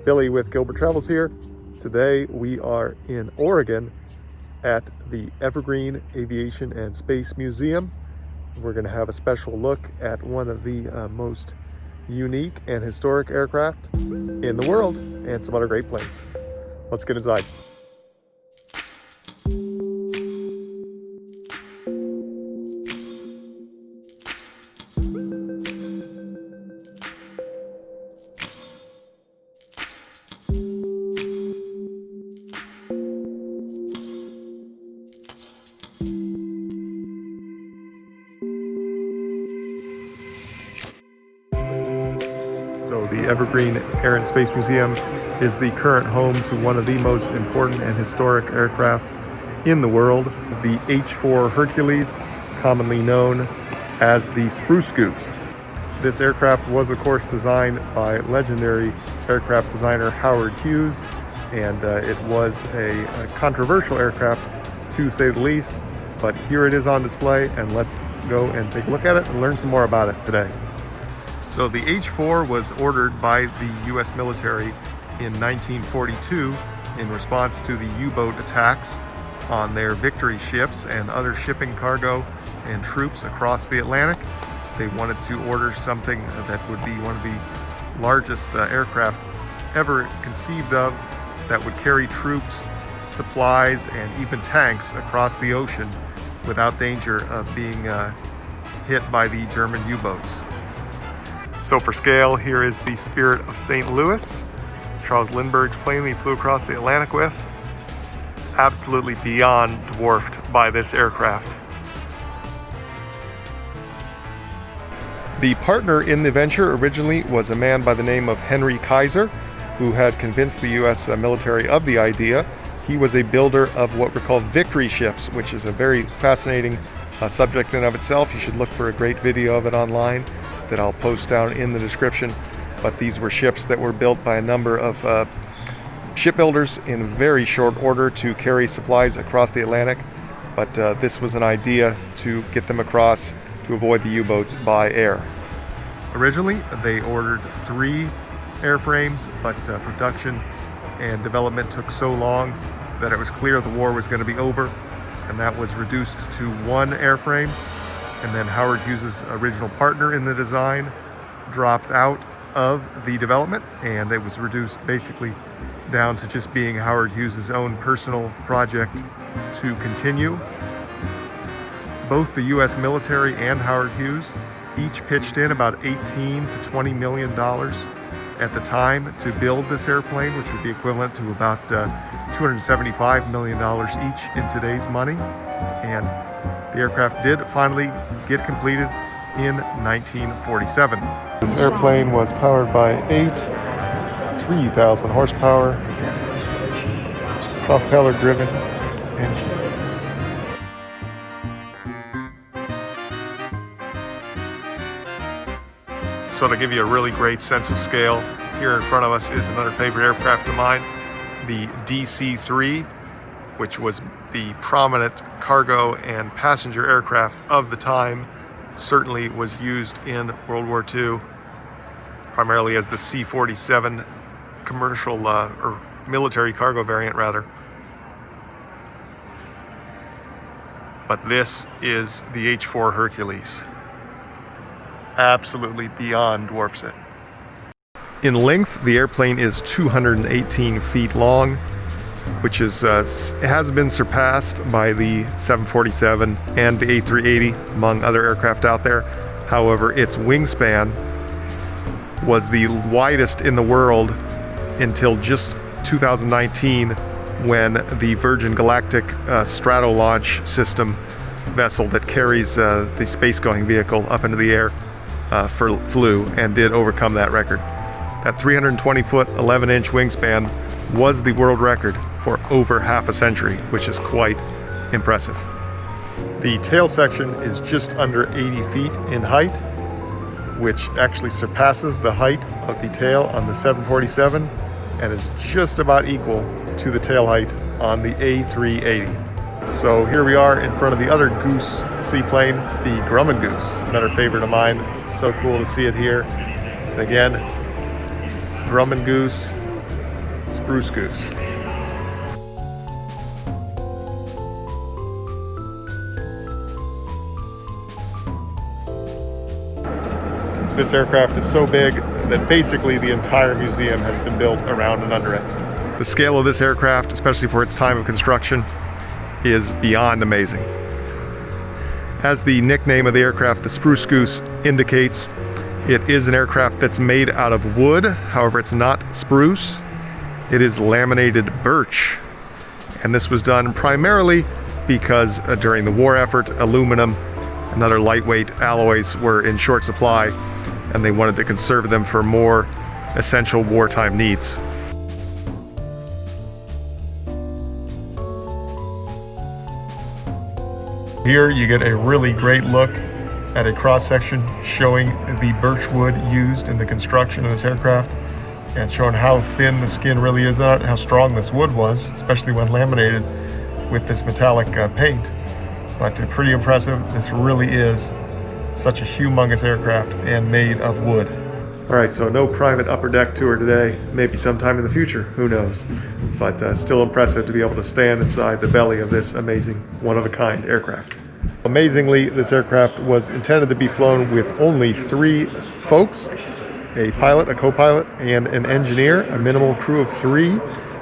Billy with Gilbert Travels here. Today we are in Oregon at the Evergreen Aviation and Space Museum. We're going to have a special look at one of the most unique and historic aircraft in the world and some other great planes. Let's get inside. So the Evergreen Air and Space Museum is the current home to one of the most important and historic aircraft in the world, the H-4 Hercules, commonly known as the Spruce Goose. This aircraft was, of course, designed by legendary aircraft designer Howard Hughes, and it was a controversial aircraft, to say the least, but here it is on display, and let's go and take a look at it and learn some more about it today. So the H-4 was ordered by the U.S. military in 1942 in response to the U-boat attacks on their Victory ships and other shipping cargo and troops across the Atlantic. They wanted to order something that would be one of the largest aircraft ever conceived of, that would carry troops, supplies, and even tanks across the ocean without danger of being hit by the German U-boats. So for scale, here is the Spirit of St. Louis, Charles Lindbergh's plane he flew across the Atlantic with. Absolutely beyond dwarfed by this aircraft. The partner in the venture originally was a man by the name of Henry Kaiser, who had convinced the U.S. military of the idea. He was a builder of what were called Victory ships, which is a very fascinating subject in and of itself. You should look for a great video of it online that I'll post down in the description. But these were ships that were built by a number of shipbuilders in very short order to carry supplies across the Atlantic. But this was an idea to get them across to avoid the U-boats by air. Originally, they ordered 3 airframes, but production and development took so long that it was clear the war was going to be over, and that was reduced to 1 airframe. And then Howard Hughes' original partner in the design dropped out of the development, and it was reduced basically down to just being Howard Hughes' own personal project to continue. Both the U.S. military and Howard Hughes each pitched in about $18 to $20 million at the time to build this airplane, which would be equivalent to about $275 million each in today's money. And the aircraft did finally get completed in 1947. This airplane was powered by 8 3,000 horsepower propeller-driven engines. So to give you a really great sense of scale, here in front of us is another favorite aircraft of mine, the DC-3, which was the prominent cargo and passenger aircraft of the time. Certainly was used in World War II, primarily as the C-47 commercial or military cargo variant rather. But this is the H-4 Hercules. Absolutely beyond dwarfs it. In length, the airplane is 218 feet long, which is has been surpassed by the 747 and the A380, among other aircraft out there. However, its wingspan was the widest in the world until just 2019, when the Virgin Galactic Stratolaunch system vessel that carries the space-going vehicle up into the air flew and did overcome that record. That 320-foot, 11-inch wingspan was the world record for over half a century, which is quite impressive. The tail section is just under 80 feet in height, which actually surpasses the height of the tail on the 747 and is just about equal to the tail height on the A380. So here we are in front of the other Goose seaplane, the Grumman Goose, another favorite of mine. So cool to see it here. And again, Grumman Goose, Spruce Goose. This aircraft is so big that basically the entire museum has been built around and under it. The scale of this aircraft, especially for its time of construction, is beyond amazing. As the nickname of the aircraft, the Spruce Goose, indicates, it is an aircraft that's made out of wood. However, it's not spruce. It is laminated birch. And this was done primarily because during the war effort, aluminum and other lightweight alloys were in short supply, and they wanted to conserve them for more essential wartime needs. Here you get a really great look at a cross-section showing the birch wood used in the construction of this aircraft, and showing how thin the skin really is on it, how strong this wood was, especially when laminated with this metallic paint. But pretty impressive. This really is such a humongous aircraft and made of wood. All right, so no private upper deck tour today. Maybe sometime in the future, who knows? But still impressive to be able to stand inside the belly of this amazing, one-of-a-kind aircraft. Amazingly, this aircraft was intended to be flown with only 3 folks, a pilot, a co-pilot, and an engineer, a minimal crew of 3,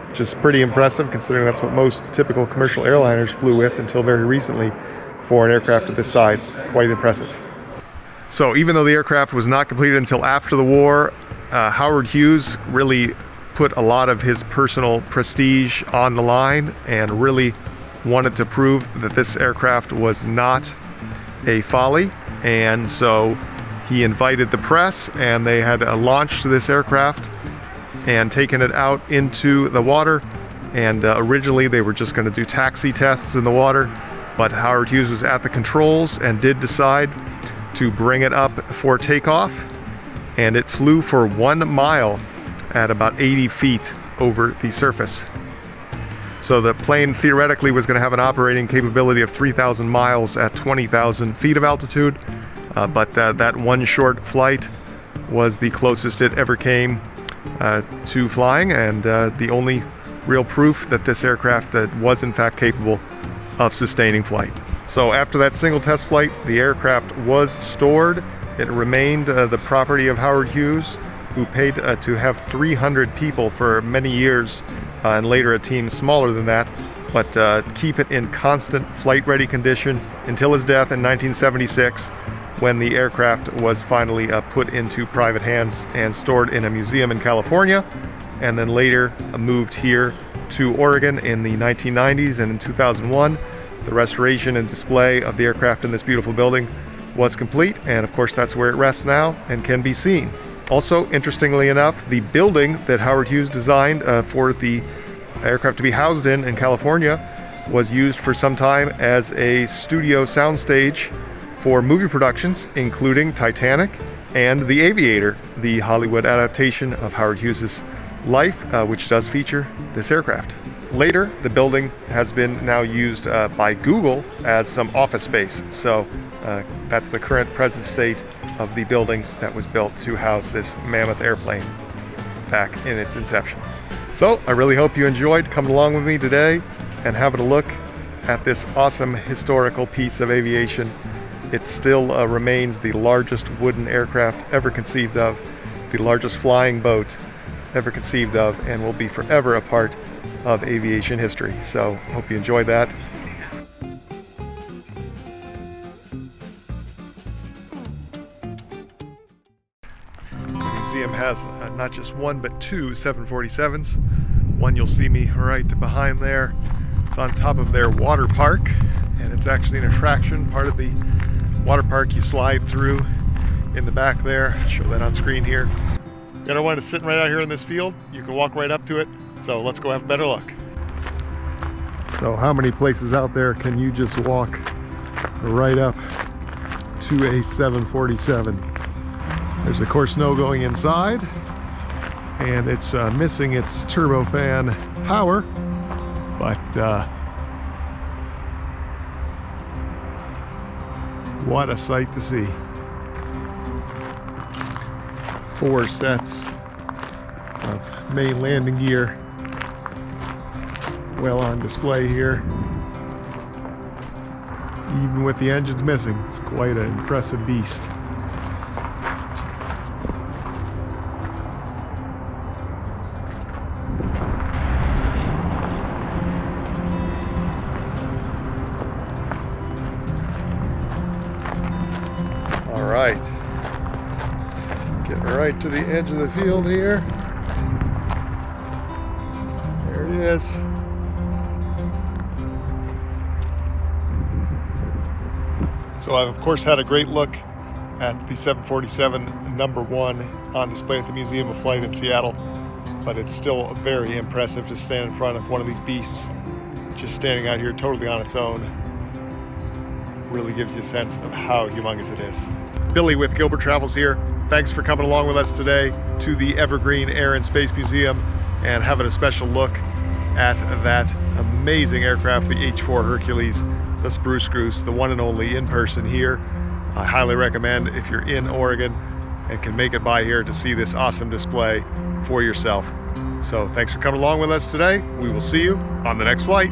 which is pretty impressive considering that's what most typical commercial airliners flew with until very recently. For an aircraft of this size, quite impressive. So even though the aircraft was not completed until after the war, Howard Hughes really put a lot of his personal prestige on the line and really wanted to prove that this aircraft was not a Folly. And so he invited the press, and they had launched this aircraft and taken it out into the water. And originally they were just going to do taxi tests in the water, but Howard Hughes was at the controls and did decide to bring it up for takeoff, and it flew for 1 mile at about 80 feet over the surface. So the plane theoretically was going to have an operating capability of 3,000 miles at 20,000 feet of altitude, but that one short flight was the closest it ever came to flying, and the only real proof that this aircraft was in fact capable of sustaining flight. So after that single test flight, the aircraft was stored. It remained the property of Howard Hughes, who paid to have 300 people for many years, and later a team smaller than that, but keep it in constant flight-ready condition until his death in 1976, when the aircraft was finally put into private hands and stored in a museum in California, and then later moved here to Oregon in the 1990s. And in 2001, the restoration and display of the aircraft in this beautiful building was complete, and of course that's where it rests now and can be seen. Also, interestingly enough, the building that Howard Hughes designed for the aircraft to be housed in California was used for some time as a studio soundstage for movie productions, including Titanic and The Aviator, the Hollywood adaptation of Howard Hughes's life, which does feature this aircraft. Later, the building has been now used by Google as some office space. So that's the current present state of the building that was built to house this mammoth airplane back in its inception. So I really hope you enjoyed coming along with me today and having a look at this awesome historical piece of aviation. It still remains the largest wooden aircraft ever conceived of, the largest flying boat ever conceived of, and will be forever a part of aviation history. So hope you enjoyed that. The museum has not just one but 2 747s. One you'll see me right behind there. It's on top of their water park, and it's actually an attraction, part of the water park. You slide through in the back there. I'll show that on screen here. The other one is sitting right out here in this field. You can walk right up to it. So let's go have a better look. So how many places out there can you just walk right up to a 747? There's of course no going inside, and it's missing its turbofan power, but what a sight to see. 4 sets of main landing gear well on display here. Even with the engines missing, it's quite an impressive beast. All right, getting right to the edge of the field here. There it is. So I've of course had a great look at the 747 number 1 on display at the Museum of Flight in Seattle, but it's still very impressive to stand in front of one of these beasts, just standing out here totally on its own. Really gives you a sense of how humongous it is. Billy with Gilbert Travels here. Thanks for coming along with us today to the Evergreen Air and Space Museum and having a special look at that amazing aircraft, the H-4 Hercules, the Spruce Goose, the one and only in person here. I highly recommend if you're in Oregon and can make it by here to see this awesome display for yourself. So thanks for coming along with us today. We will see you on the next flight.